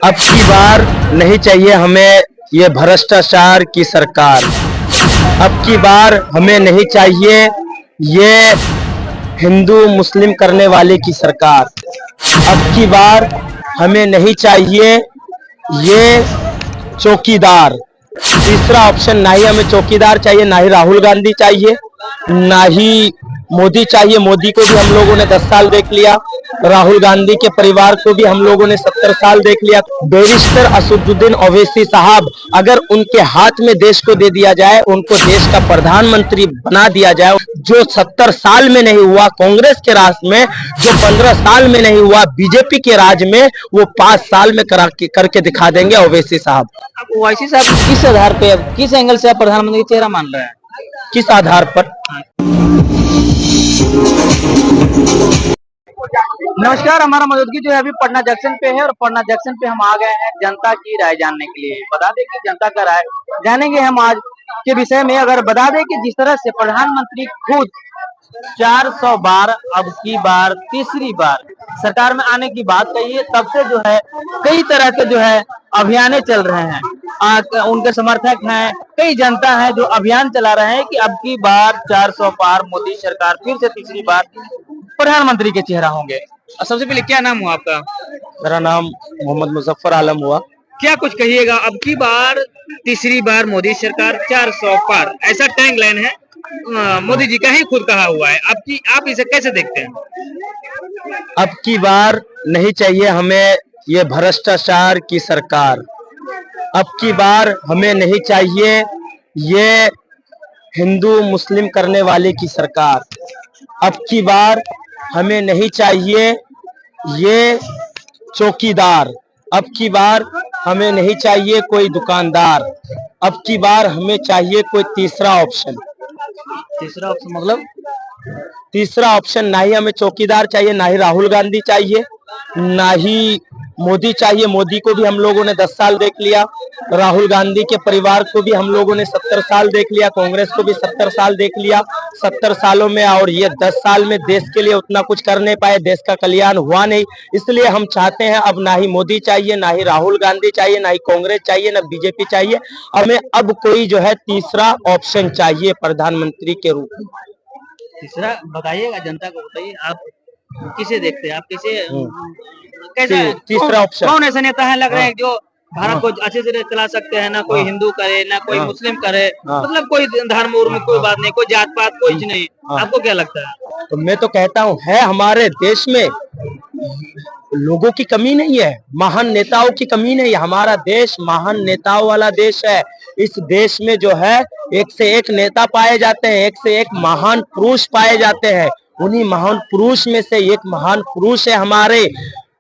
अब की बार नहीं चाहिए हमें ये भ्रष्टाचार की सरकार। अब की बार हमें नहीं चाहिए ये हिंदू मुस्लिम करने वाले की सरकार। अब की बार हमें नहीं चाहिए ये चौकीदार। तीसरा ऑप्शन, ना ही हमें चौकीदार चाहिए, ना ही राहुल गांधी चाहिए, ना ही मोदी चाहिए। मोदी को भी हम लोगों ने 10 साल देख लिया, राहुल गांधी के परिवार को भी हम लोगों ने 70 साल देख लिया। बैरिस्टर असदुद्दीन ओवैसी साहब, अगर उनके हाथ में देश को दे दिया जाए, उनको देश का प्रधानमंत्री बना दिया जाए, जो 70 साल में नहीं हुआ कांग्रेस के राज में, जो 15 साल में नहीं हुआ बीजेपी के राज में, वो 5 साल में करके दिखा देंगे ओवैसी साहब। ओवैसी साहब किस आधार पे, किस एंगल से आप प्रधानमंत्री चेहरा मान रहे हैं? किस आधार पर? नमस्कार, हमारा मौजूदगी जो है अभी पटना जंक्शन पे है और पटना जंक्शन पे हम आ गए हैं जनता की राय जानने के लिए। बता दें कि जनता का राय जानेंगे हम आज के विषय में। अगर बता दें कि जिस तरह से प्रधानमंत्री खुद 400 बार, अब की बार तीसरी बार सरकार में आने की बात कही है, तब से जो है कई तरह के जो है अभियान चल रहे हैं। उनके समर्थक हैं, कई जनता है जो अभियान चला रहे हैं कि अब की बार 400 पार मोदी सरकार फिर से तीसरी बार प्रधानमंत्री के चेहरा होंगे। सबसे पहले क्या नाम हुआ आपका? मेरा नाम मोहम्मद मुजफ्फर आलम हुआ। क्या कुछ कहिएगा, अब की बार तीसरी बार मोदी सरकार 400 पार, ऐसा टैग लाइन है, मोदी जी का ही खुद कहा हुआ है। आप इसे कैसे देखते हैं? अब की बार नहीं चाहिए हमें ये भ्रष्टाचार की सरकार। अब की बार हमें नहीं चाहिए ये हिंदू मुस्लिम करने वाले की सरकार। अब की बार हमें नहीं चाहिए ये चौकीदार। अब की बार हमें नहीं चाहिए कोई दुकानदार। अब की बार हमें चाहिए कोई तीसरा ऑप्शन। तीसरा ऑप्शन मतलब? तीसरा ऑप्शन, ना ही हमें चौकीदार चाहिए, ना ही राहुल गांधी चाहिए, ना ही मोदी चाहिए। मोदी को भी हम लोगों ने 10 साल देख लिया, राहुल गांधी के परिवार को भी हम लोगों ने 70 साल देख लिया, कांग्रेस को भी 70 साल देख लिया। 70 सालों में और ये 10 साल में देश के लिए उतना कुछ कर नहीं पाए, देश का कल्याण हुआ नहीं। इसलिए हम चाहते हैं अब ना ही मोदी चाहिए, ना ही राहुल गांधी चाहिए, ना ही कांग्रेस चाहिए, ना बीजेपी चाहिए। हमें अब कोई जो है तीसरा ऑप्शन चाहिए प्रधानमंत्री के रूप में। तीसरा बताइएगा, जनता को बताइए, आप किसे देखते हैं, आप किसे कैसे तीसरा ऑप्शन कौन ऐसे नेता है लग रहे हैं जो भारत को अच्छे से चला सकते हैं? ना कोई हिंदू करे, ना कोई मुस्लिम करे, मतलब कोई धर्म उर्म कोई बात नहीं, कोई जात पात कुछ नहीं। आपको क्या लगता है? तो मैं तो कहता हूँ, है हमारे देश में लोगों की कमी नहीं है, महान नेताओं की कमी नहीं है। हमारा देश महान नेताओं वाला देश है। इस देश में जो है एक से एक नेता पाए जाते हैं, एक से एक महान पुरुष पाए जाते हैं। उन्हीं महान पुरुष में से एक महान पुरुष है हमारे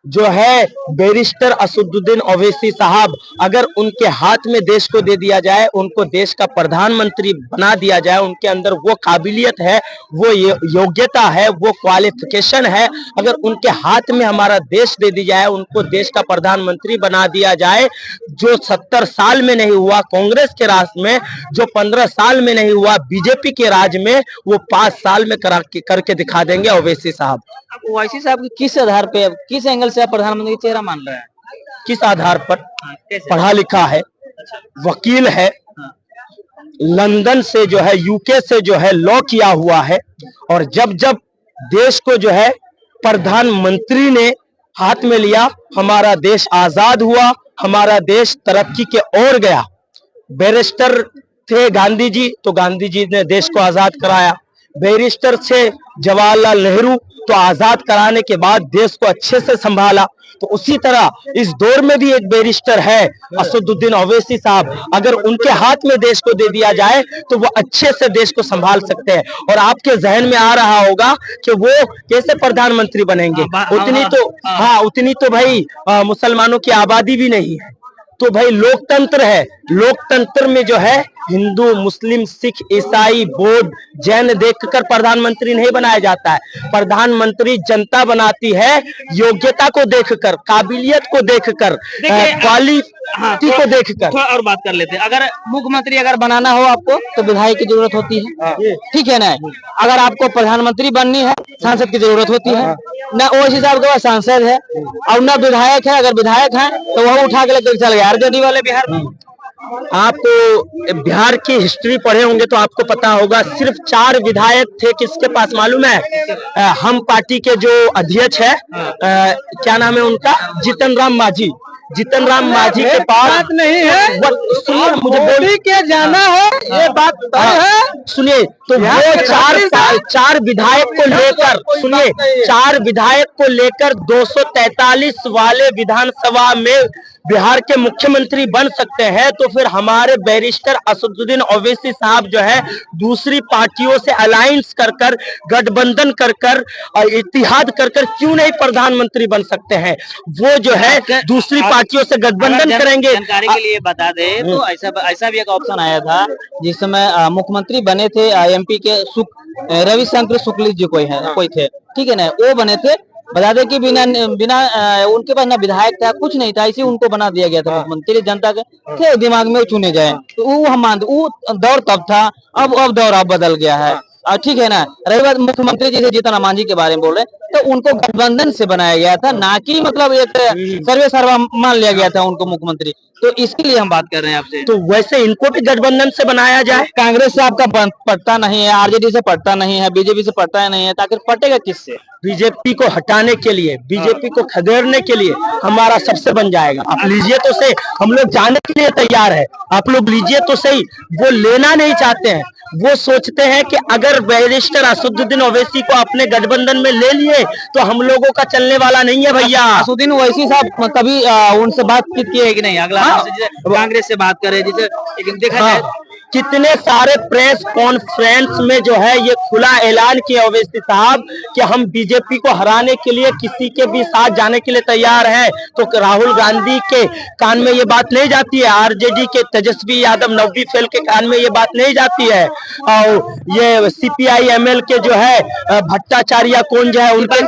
जो है बैरिस्टर असदुद्दीन ओवैसी साहब। अगर उनके हाथ में देश को दे दिया जाए, उनको देश का प्रधानमंत्री बना दिया जाए, उनके अंदर वो काबिलियत है, वो योग्यता है, वो क्वालिफिकेशन है, अगर उनके हाथ में हमारा देश दे दिया जाए, उनको देश का प्रधानमंत्री बना दिया जाए, जो 70 साल में नहीं हुआ कांग्रेस के राज में, जो 15 साल में नहीं हुआ बीजेपी के राज में, वो 5 साल में करके दिखा देंगे ओवैसी साहब। ओवैसी साहब किस आधार पे, किस एंगल से आप प्रधानमंत्री चेहरा मान रहे हैं? किस आधार पर? पढ़ा लिखा है, वकील है, लंदन से जो है, यूके से जो है लॉ किया हुआ है, और जब जब देश को जो है प्रधानमंत्री ने हाथ में लिया, हमारा देश आजाद हुआ, हमारा देश तरक्की के ओर गया। बैरिस्टर थे गांधी जी, तो गांधी जी ने देश को आजाद कराया। बैरिस्टर थे जवाहरलाल नेहरू, तो आजाद कराने के बाद देश को अच्छे से संभाला। तो उसी तरह इस दौर में भी एक बैरिस्टर है असदुद्दीन ओवैसी साहब। अगर उनके हाथ में देश को दे दिया जाए तो वो अच्छे से देश को संभाल सकते हैं। और आपके जहन में आ रहा होगा कि वो कैसे प्रधानमंत्री बनेंगे। उतनी तो भाई मुसलमानों की आबादी भी नहीं है। तो भाई लोकतंत्र है, लोकतंत्र में जो है हिंदू मुस्लिम सिख ईसाई बौद्ध जैन देखकर प्रधानमंत्री नहीं बनाया जाता है। प्रधानमंत्री जनता बनाती है, योग्यता को देखकर, काबिलियत को देखकर, क्वालिटी को देखकर। थोड़ा और बात कर लेते हैं। अगर मुख्यमंत्री अगर बनाना हो आपको तो विधायक की जरूरत होती है, ठीक है ना? अगर आपको प्रधानमंत्री बननी है सांसद की जरूरत होती है, ना ओवैसी साहब के पास सांसद है और ना विधायक है। अगर विधायक है तो वह उठा के लेकर चल गया आरजेडी वाले बिहार में। आप तो बिहार की हिस्ट्री पढ़े होंगे तो आपको पता होगा, सिर्फ 4 विधायक थे किसके पास मालूम है? हम पार्टी के जो अध्यक्ष है, क्या नाम है उनका, जीतन राम मांझी। जीतन राम मांझी के पास नहीं है, सुनिए, मुझे बोल के जाना है, ये बात तय है। सुनिए, तो वो चार विधायक को लेकर, सुनिए, 4 विधायक को लेकर 243 वाले विधानसभा में बिहार के मुख्यमंत्री बन सकते हैं, तो फिर हमारे बैरिस्टर असदुद्दीन ओवैसी साहब जो है दूसरी पार्टियों से अलायंस कर कर, गठबंधन कर कर और इत्तेहाद कर कर क्यों नहीं प्रधानमंत्री बन सकते हैं? वो जो है दूसरी पार्टियों से गठबंधन करेंगे। जानकारी के लिए बता दे तो ऐसा भी एक ऑप्शन आया था जिस समय मुख्यमंत्री बने थे एमपी के रविशंकर शुक्ल जी कोई थे, ठीक है ना, वो बने थे। बता दें कि बिना उनके पास ना विधायक था, कुछ नहीं था, इसी उनको बना दिया गया था मुख्यमंत्री। जनता के दिमाग में वो चुने जाए, तो वो हम मानते, वो दौर तब था, अब दौर अब बदल गया है, ठीक है ना। रही बात मुख्यमंत्री जी से जीतन राम मांझी के बारे में बोल रहे, तो उनको गठबंधन से बनाया गया था, ना कि मतलब एक सर्वे सर्वा मान लिया गया था उनको मुख्यमंत्री। तो इसके लिए हम बात कर रहे हैं आपसे। तो वैसे इनको भी गठबंधन से बनाया जाए। कांग्रेस से आपका पड़ता नहीं है, आरजेडी से पड़ता नहीं है, बीजेपी से पड़ता नहीं है, ताकि पटेगा किससे? बीजेपी को हटाने के लिए, बीजेपी को खदेड़ने के लिए हमारा सबसे बन जाएगा। आप लीजिए तो सही, हम लोग जाने के लिए तैयार है, आप लोग लीजिए तो सही। वो लेना नहीं चाहते हैं, वो सोचते हैं कि अगर बैरिस्टर असदुद्दीन ओवैसी को अपने गठबंधन में ले लिए तो हम लोगों का चलने वाला नहीं है भैया। असदुद्दीन ओवैसी साहब कभी उनसे बातचीत की है कि नहीं? अगला कांग्रेस से बात करें, जिसे देखा जाए कितने सारे प्रेस कॉन्फ्रेंस में जो है ये खुला ऐलान किया ओवैसी साहब कि हम बीजेपी को हराने के लिए किसी के भी साथ जाने के लिए तैयार हैं। तो राहुल गांधी के कान में ये बात नहीं जाती है, आरजेडी के तेजस्वी यादव नववी फेल के कान में ये बात नहीं जाती है, और ये सीपीआई एमएल के जो है भट्टाचार्य कौन जो है उनके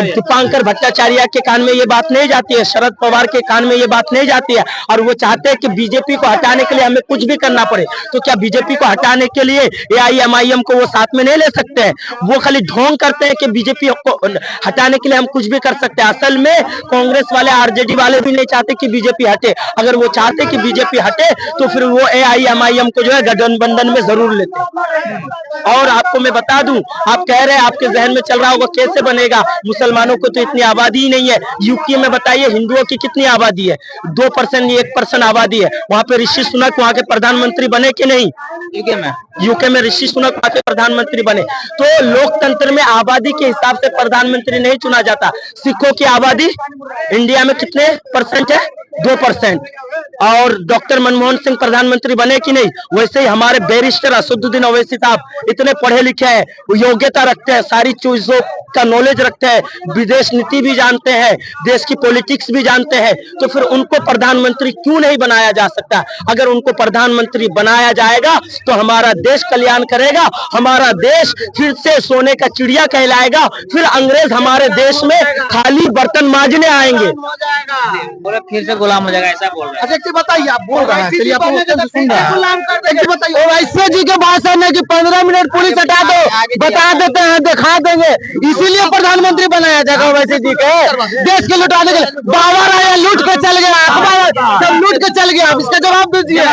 दीपांकर भट्टाचार्य के कान में ये बात नहीं जाती है, शरद पवार के कान में ये बात नहीं जाती है। और वो चाहते हैं कि बीजेपी को हटाने के लिए हमें कुछ भी करना पड़े। तो क्या बीजेपी को हटाने के लिए एआईएमआईएम को वो साथ में नहीं ले सकते हैं? वो खाली ढोंग करते हैं कि बीजेपी को हटाने के लिए हम कुछ भी कर सकते हैं। असल में कांग्रेस वाले आरजेडी वाले भी नहीं चाहते कि बीजेपी हटे। अगर वो चाहते कि बीजेपी हटे तो फिर वो एआईएमआईएम को जो है गठबंधन में जरूर लेते। और आपको मैं बता दूं, आप कह रहे हैं, आपके जहन में चल रहा होगा कैसे बनेगा, मुसलमानों को तो इतनी आबादी ही नहीं है। यूपी में बताइए हिंदुओं की कितनी आबादी है? 2% 1% आबादी है। वहां पे ऋषि सुनक वहां के प्रधानमंत्री बने कि नहीं? यूके में ऋषि सुनक वहां के प्रधानमंत्री बने। तो लोकतंत्र में आबादी के हिसाब से प्रधानमंत्री नहीं चुना जाता। सिखों की आबादी इंडिया में कितने % है? 2%। और डॉक्टर मनमोहन सिंह प्रधानमंत्री बने कि नहीं? वैसे ही हमारे बैरिस्टर असदुद्दीन ओवैसी साहब इतने पढ़े लिखे हैं, योग्यता रखते हैं, सारी चीजों का नॉलेज रखते हैं, विदेश नीति भी जानते हैं, देश की पॉलिटिक्स भी जानते हैं, तो फिर उनको प्रधानमंत्री क्यों नहीं बनाया जा सकता? अगर उनको प्रधानमंत्री बनाया जाएगा तो हमारा देश कल्याण करेगा, हमारा देश फिर से सोने का चिड़िया कहलाएगा, फिर अंग्रेज हमारे देश में खाली बर्तन मांजने आएंगे। फिर से गुलाम हो जाएगा, ऐसा बोल रहे हैं। अच्छा बताइए, आप बोल रहे हैं, चलिए आप सुन रहे हैं। बताइए ओवैसी जी के भाषण है कि 15 मिनट पुलिस हटा दो, बता देते हैं, दिखा देंगे, इसीलिए प्रधानमंत्री बनाया जाएगा ओवैसी जी के, देश के लुटाने के लिए। बाबर आया लूट के चल गया, सब लूट के चल गया, इसका जवाब दीजिए।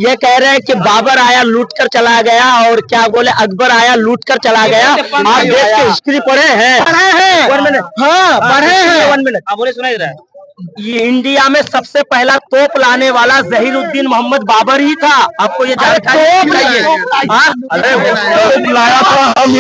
ये कह रहे हैं कि बाबर आया लूट कर चला गया, और क्या बोले, अकबर आया लूट कर चला गया। आप देश की हिस्ट्री पढ़े हैं? हाँ पढ़े हैं। 1 मिनट बोले, सुनाई दे रहा है। ये इंडिया में सबसे पहला तोप लाने वाला जहीरुद्दीन मोहम्मद बाबर ही था। आपको ये जानकारी चाहिए? अरे वो लाया था, हम